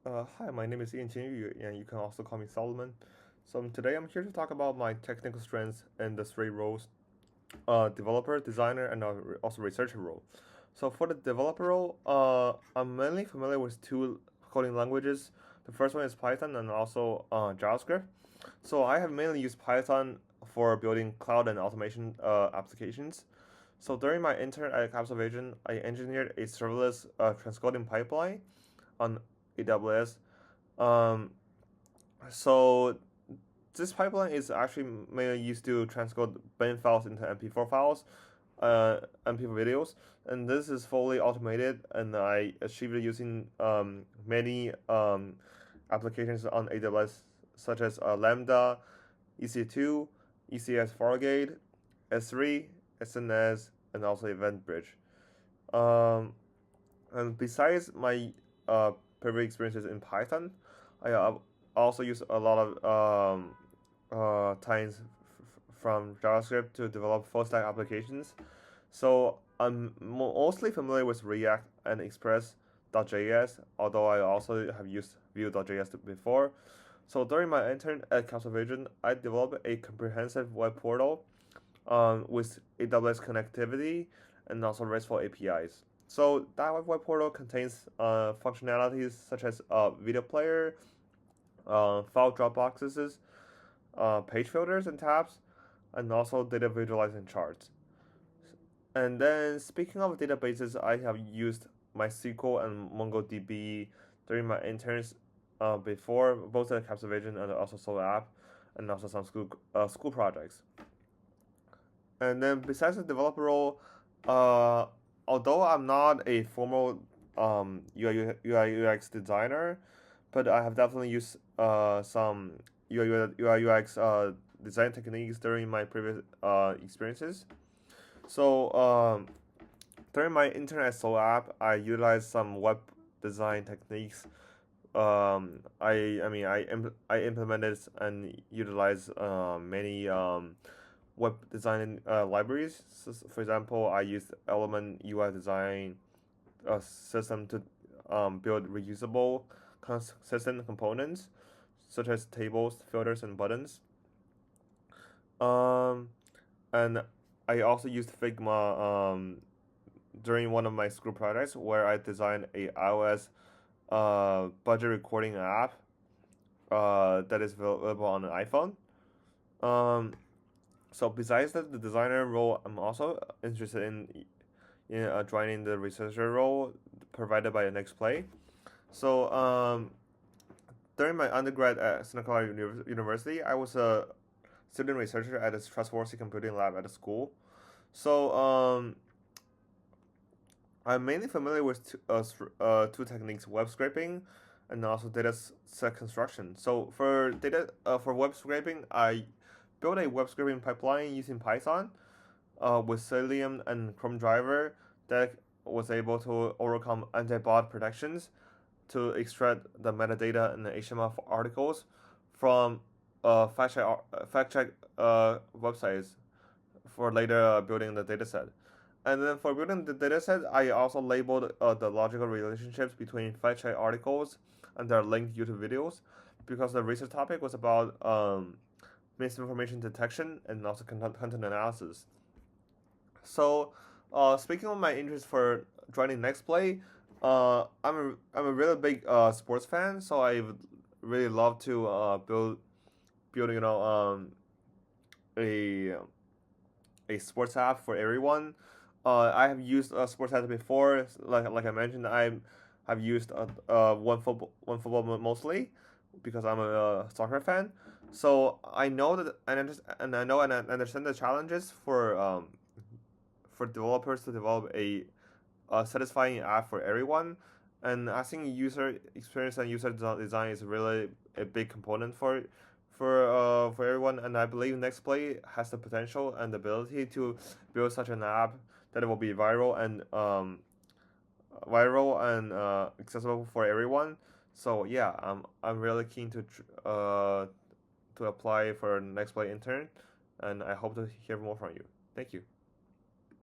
Hi, my name is Intern, and you can also call me Solomon. So today I'm here to talk about my technical strengths in the three roles: developer, designer, and also researcher role. So for the developer role, I'm mainly familiar with two coding languages. The first one is Python and also JavaScript. So I have mainly used Python for building cloud and automation applications. So during my intern at Capsule I engineered a serverless transcoding pipeline on AWS. Um, so this pipeline is actually mainly used to transcode bin files into MP4 files, MP4 videos, and this is fully automated, and I achieved it using many applications on AWS, such as Lambda, EC2, ECS Fargate, S3, SNS, and also EventBridge. Um, and besides my previous experiences in Python, I also use a lot of times from JavaScript to develop full stack applications. So I'm mostly familiar with React and Express.js, although I also have used Vue.js before. So during my intern at Capsule I developed a comprehensive web portal with AWS connectivity and also RESTful APIs. So that web portal contains functionalities such as video player, file drop boxes, page filters and tabs, and also data visualizing charts. And then speaking of databases, I have used MySQL and MongoDB during my interns before, both at Capsule and also Solar App, and also some school projects. And then besides the developer role, uh, although I'm not a formal UI UX designer, but I have definitely used some UI UX design techniques during my previous experiences. So during my internet solo app, I utilized some web design techniques. I implemented and utilized many web design libraries. So, for example, I used Element UI design system to build reusable, consistent components, such as tables, filters, and buttons. Um, and I also used Figma during one of my school projects where I designed a iOS budget recording app that is available on an iPhone. Um, so besides the designer role, I'm also interested in joining the researcher role provided by NextPlay. So during my undergrad at Santa Clara University, I was a student researcher at a trustworthy computing lab at the school. So I'm mainly familiar with two techniques: web scraping and also data set construction. So for web scraping, I built a web scraping pipeline using Python with Selenium and Chrome driver that was able to overcome anti-bot protections to extract the metadata and the HTML articles from fact check websites for later building the dataset. And then for building the dataset, I also labeled the logical relationships between fact check articles and their linked YouTube videos because the research topic was about misinformation detection and also content analysis. So, speaking of my interest for joining NextPlay, I'm a really big sports fan, so I would really love to build a a sports app for everyone. I have used sports apps before, like I mentioned, I have used one football mostly because I'm a soccer fan. So I know that and I know and I understand the challenges for developers to develop a satisfying app for everyone. And I think user experience and user design is really a big component for everyone. And I believe NextPlay has the potential and the ability to build such an app that will be viral and accessible for everyone. So yeah, I'm really keen to apply for NextPlay intern, and I hope to hear more from you. Thank you.